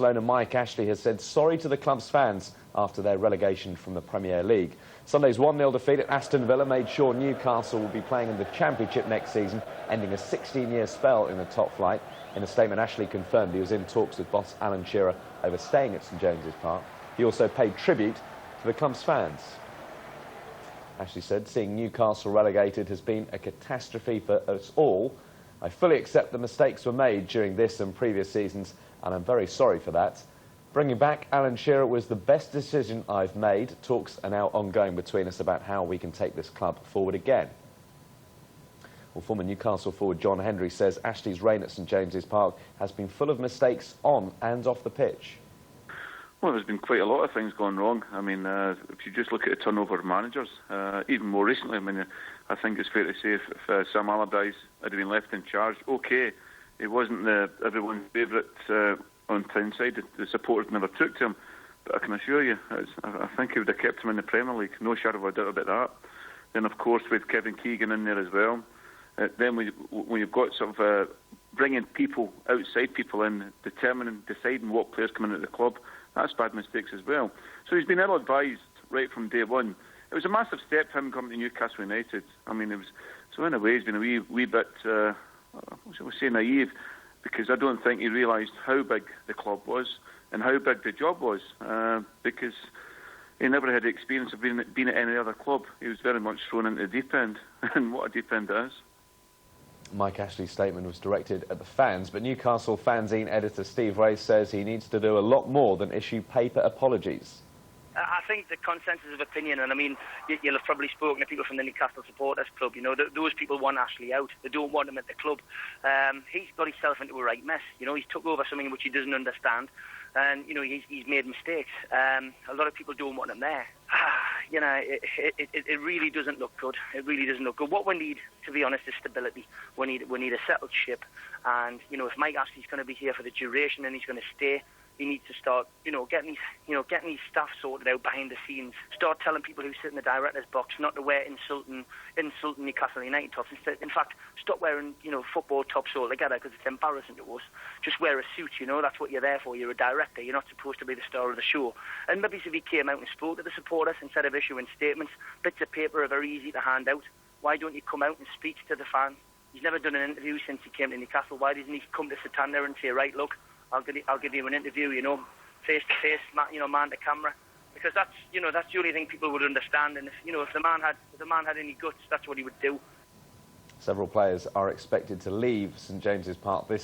Owner Mike Ashley has said sorry to the club's fans after their relegation from the Premier League. Sunday's 1-0 defeat at Aston Villa made sure Newcastle will be playing in the Championship next season, ending a 16-year spell in the top flight. In a statement, Ashley confirmed he was in talks with boss Alan Shearer over staying at St James's Park. He also paid tribute to the club's fans. Ashley said, "Seeing Newcastle relegated has been a catastrophe for us all. I fully accept the mistakes were made during this and previous seasons, and I'm very sorry for that. Bringing back Alan Shearer was the best decision I've made. Talks are now ongoing between us about how we can take this club forward again." Well, former Newcastle forward John Hendry says Ashley's reign at St James's Park has been full of mistakes on and off the pitch. Well, there's been quite a lot of things going wrong. I mean, if you just look at the turnover of managers, even more recently, I mean, I think it's fair to say if Sam Allardyce had been left in charge, okay, he wasn't everyone's favourite on Tyneside. The supporters never took to him. But I can assure you, I think he would have kept him in the Premier League. No shadow of a doubt about that. Then, of course, with Kevin Keegan in there as well. Then when you've got sort of bringing people, outside people in, deciding what players come into the club, that's bad mistakes as well. So he's been ill-advised right from day one. It was a massive step for him coming to Newcastle United. I mean, it was, so in a way he's been a wee bit, I would say naive, because I don't think he realised how big the club was and how big the job was, because he never had the experience of being at any other club. He was very much thrown into the deep end, and what a deep end it is. Mike Ashley's statement was directed at the fans, but Newcastle fanzine editor Steve Wraith says he needs to do a lot more than issue paper apologies. I think the consensus of opinion, and I mean, you'll have probably spoken to people from the Newcastle Supporters Club, you know, those people want Ashley out. They don't want him at the club. He's got himself into a right mess. You know, he's took over something which he doesn't understand, and, you know, he's made mistakes. A lot of people don't want him there. You know, it really doesn't look good. It really doesn't look good. What we need, to be honest, is stability. We need a settled ship, and, you know, if Mike Ashley's going to be here for the duration and he's going to stay, he needs to start, getting his staff sorted out behind the scenes. Start telling people who sit in the director's box not to wear insulting Newcastle United tops. In fact, stop wearing, football tops altogether, because it's embarrassing to us. Just wear a suit, that's what you're there for. You're a director. You're not supposed to be the star of the show. And maybe if he came out and spoke to the supporters instead of issuing statements, bits of paper are very easy to hand out. Why don't you come out and speak to the fans? He's never done an interview since he came to Newcastle. Why doesn't he come to Satanda and say, right, look, I'll give you an interview, face to face, man to camera, because that's the only thing people would understand. And if the man had any guts, that's what he would do. Several players are expected to leave St James's Park this